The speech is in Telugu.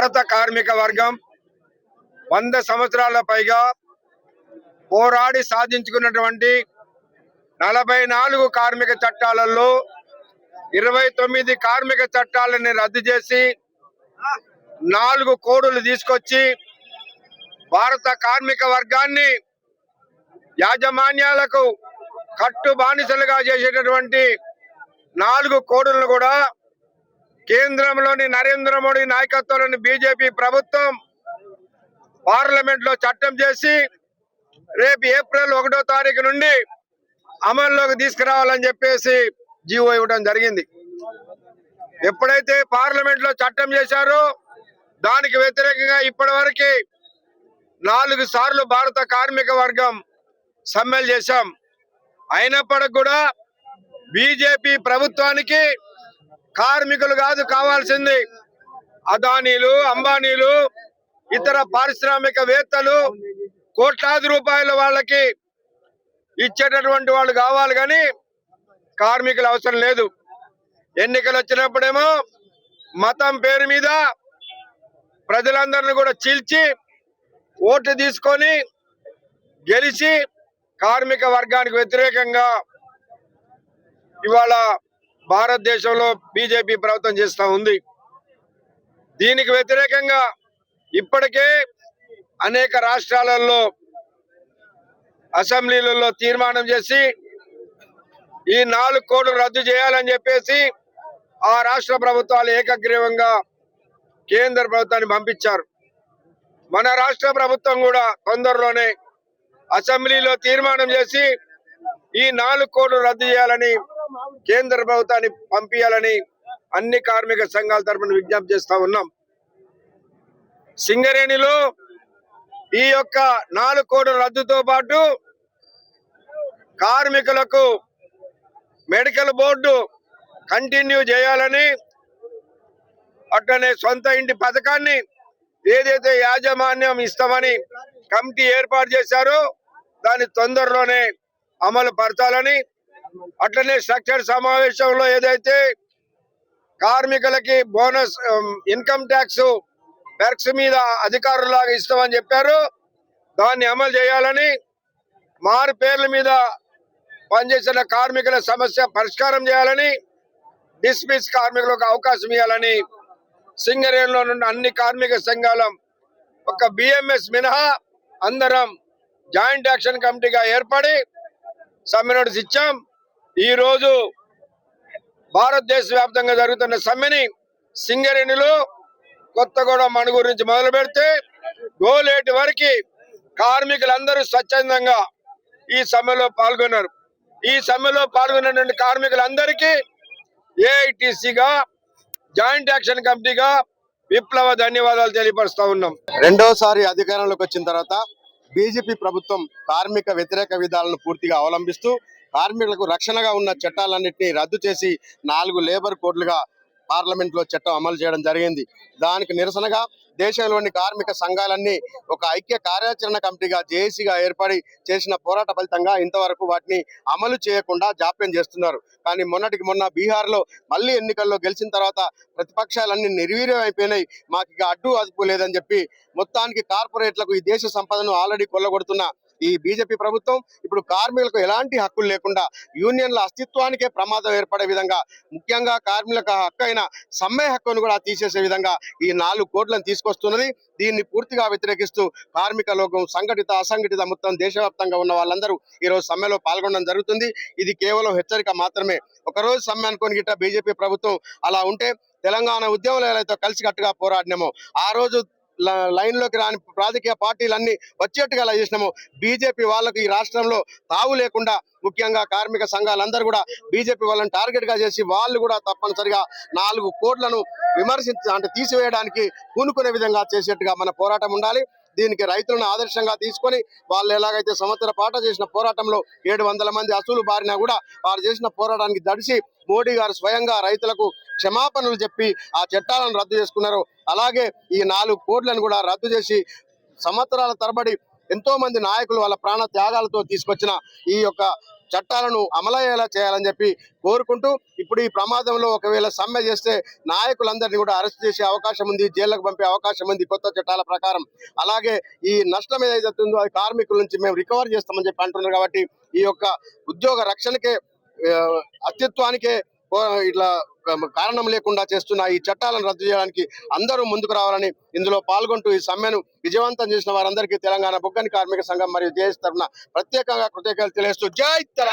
భారత కార్మిక వర్గం 100 సంవత్సరాల పైగా పోరాడి సాధించుకున్నటువంటి 44 కార్మిక చట్టాలలో 29 కార్మిక చట్టాలను రద్దు చేసి 4 కోడులు తీసుకొచ్చి భారత కార్మిక వర్గాన్ని యాజమాన్యాలకు కట్టు బానిసలుగా చేసేటటువంటి 4 కోడులను కూడా కేంద్రంలోని నరేంద్ర మోడీ నాయకత్వంలోని బీజేపీ ప్రభుత్వం పార్లమెంట్ లో చట్టం చేసి రేపు ఏప్రిల్ 1వ తారీఖు నుండి అమల్లోకి తీసుకురావాలని చెప్పేసి జీవో ఇవ్వడం జరిగింది. ఎప్పుడైతే పార్లమెంట్ లో చట్టం చేశారో దానికి వ్యతిరేకంగా ఇప్పటివరకు 4 సార్లు భారత కార్మిక వర్గం సమ్మెలు చేశాం. అయినప్పటికీ కూడా బీజేపీ ప్రభుత్వానికి కార్మికులు కాదు కావాల్సింది, అదానీలు, అంబానీలు, ఇతర పారిశ్రామికవేత్తలు కోట్లాది రూపాయలు వాళ్ళకి ఇచ్చేటటువంటి వాళ్ళు కావాలి, కానీ కార్మికులు అవసరం లేదు. ఎన్నికలు వచ్చినప్పుడేమో మతం పేరు మీద ప్రజలందరినీ కూడా చీల్చి ఓట్లు తీసుకొని గెలిచి కార్మిక వర్గానికి వ్యతిరేకంగా ఇవాళ భారతదేశంలో బీజేపీ ప్రభుత్వం చేస్తూ ఉంది. దీనికి వ్యతిరేకంగా ఇప్పటికే అనేక రాష్ట్రాలలో అసెంబ్లీలలో తీర్మానం చేసి ఈ 4 కోడ్లు రద్దు చేయాలని చెప్పేసి ఆ రాష్ట్ర ప్రభుత్వాలు ఏకగ్రీవంగా కేంద్ర ప్రభుత్వాన్ని పంపించారు. మన రాష్ట్ర ప్రభుత్వం కూడా తొందరలోనే అసెంబ్లీలో తీర్మానం చేసి ఈ 4 కోడ్లు రద్దు చేయాలని కేంద్ర ప్రభుత్వాన్ని పంపించాలని అన్ని కార్మిక సంఘాల తరపున విజ్ఞప్తి చేస్తా ఉన్నాం. సింగరేణిలో ఈ యొక్క 4 కోడ్ల రద్దుతో పాటు కార్మికులకు మెడికల్ బోర్డు కంటిన్యూ చేయాలని, అట్లనే సొంత ఇంటి పథకాన్ని ఏదైతే యాజమాన్యం ఇస్తామని కమిటీ ఏర్పాటు చేశారో దాన్ని తొందరలోనే అమలు పరచాలని, అట్లనే స్ట్రక్చర్ సమావేశంలో ఏదైతే కార్మికులకి బోనస్ ఇన్కమ్ ట్యాక్స్ ట్యాక్స్ మీద అధికారులాగా ఇస్తామని చెప్పారు దాన్ని అమలు చేయాలని, మారు పేర్ల మీద పనిచేసిన కార్మికుల సమస్య పరిష్కారం చేయాలని, డిస్మిస్ కార్మికులకు అవకాశం ఇవ్వాలని సింగరేణిలో నుండి అన్ని కార్మిక సంఘాలం ఒక బిఎంఎస్ మినహా అందరం జాయింట్ యాక్షన్ కమిటీగా ఏర్పడి సమ్మె నోటీస్ ఇచ్చాం. ఈ రోజు భారతదేశ వ్యాప్తంగా జరుగుతున్న సమ్మెని సింగరేణిలో కొత్తగూడెం మణుగూరు నుంచి మొదలు పెడితే గోలేటి వరకు కార్మికులందరూ స్వచ్ఛందంగా ఈ సమ్మెలో పాల్గొన్నారు. ఈ సమ్మెలో పాల్గొన్నటువంటి కార్మికులందరికీ ఏఐటీసీగా జాయింట్ యాక్షన్ కమిటీగా విప్లవ ధన్యవాదాలు తెలియపరుస్తా ఉన్నాం. రెండోసారి అధికారంలోకి వచ్చిన తర్వాత బీజేపీ ప్రభుత్వం కార్మిక వ్యతిరేక విధానాలను పూర్తిగా అవలంబిస్తూ కార్మికులకు రక్షణగా ఉన్న చట్టాలన్నింటినీ రద్దు చేసి 4 లేబర్ కోడ్లుగా పార్లమెంట్ లో చట్టం అమలు చేయడం జరిగింది. దానికి నిరసనగా దేశంలోని కార్మిక సంఘాలన్నీ ఒక ఐక్య కార్యాచరణ కమిటీగా జేఏసీగా ఏర్పడి చేసిన పోరాట ఫలితంగా ఇంతవరకు వాటిని అమలు చేయకుండా జాప్యం చేస్తున్నారు. కానీ మొన్నటికి మొన్న బీహార్ లో మళ్ళీ ఎన్నికల్లో గెలిచిన తర్వాత ప్రతిపక్షాలన్నీ నిర్వీర్యం అయిపోయినాయి, మాకు ఇక అడ్డు అదుపు లేదని చెప్పి మొత్తానికి కార్పొరేట్లకు ఈ దేశ సంపదను ఆల్రెడీ కొల్లగొడుతున్న ఈ బీజేపీ ప్రభుత్వం ఇప్పుడు కార్మికులకు ఎలాంటి హక్కులు లేకుండా యూనియన్ల అస్తిత్వానికే ప్రమాదం ఏర్పడే విధంగా, ముఖ్యంగా కార్మికులకు హక్కు అయిన సమ్మె హక్కును కూడా తీసేసే విధంగా ఈ 4 కోడ్లను తీసుకొస్తున్నది. దీన్ని పూర్తిగా వ్యతిరేకిస్తూ కార్మిక లోకం సంఘటిత అసంఘటిత మొత్తం దేశవ్యాప్తంగా ఉన్న వాళ్ళందరూ ఈ రోజు సమ్మెలో పాల్గొనడం జరుగుతుంది. ఇది కేవలం హెచ్చరిక మాత్రమే. ఒకరోజు సమ్మె అనుకోని గిట్ట బీజేపీ ప్రభుత్వం అలా ఉంటే తెలంగాణ ఉద్యమంలో ఏదైతే కలిసికట్టుగా పోరాడినామో ఆ రోజు లైన్ లోకి రాని రాజకీయ పార్టీలన్నీ వచ్చేట్టుగా చేసినాము. బీజేపీ వాళ్ళకు ఈ రాష్ట్రంలో తావు లేకుండా ముఖ్యంగా కార్మిక సంఘాలందరూ కూడా బీజేపీ వాళ్ళని టార్గెట్ గా చేసి వాళ్ళు కూడా తప్పనిసరిగా 4 కోడ్లను తీసివేయడానికి పూనుకునే విధంగా చేసేట్టుగా మన పోరాటం ఉండాలి. దీనికి రైతులను ఆదర్శంగా తీసుకొని వాళ్ళు ఎలాగైతే సంవత్సర పాట చేసిన పోరాటంలో 700 మంది అసూలు బారినా కూడా వారు చేసిన పోరాటానికి దడిసి మోడీ గారు స్వయంగా రైతులకు క్షమాపణలు చెప్పి ఆ చట్టాలను రద్దు చేసుకున్నారు. అలాగే ఈ 4 కోడ్లను కూడా రద్దు చేసి సంవత్సరాల తరబడి ఎంతో మంది నాయకులు వాళ్ళ ప్రాణ త్యాగాలతో తీసుకొచ్చిన ఈ యొక్క చట్టాలను అమలయ్యేలా చేయాలని చెప్పి కోరుకుంటూ ఇప్పుడు ఈ ప్రమాదంలో ఒకవేళ సమ్మె చేస్తే నాయకులందరినీ కూడా అరెస్ట్ చేసే అవకాశం ఉంది, జైళ్లకు పంపే అవకాశం ఉంది కొత్త చట్టాల ప్రకారం. అలాగే ఈ నష్టం ఏదైతే ఉందో అది కార్మికుల నుంచి మేము రికవర్ చేస్తామని చెప్పి అంటున్నారు. కాబట్టి ఈ యొక్క ఉద్యోగ రక్షణకే అస్తిత్వానికే ఇట్లా కారణం లేకుండా చేస్తున్న ఈ చట్టాలను రద్దు చేయడానికి అందరూ ముందుకు రావాలని, ఇందులో పాల్గొంటూ ఈ సమ్మెను విజయవంతం చేసిన వారందరికీ తెలంగాణ బొగ్గని కార్మిక సంఘం మరియు జేఏసీ తరఫున ప్రత్యేకంగా కృతజ్ఞతలు తెలియజేస్తూ జై తెలంగాణ.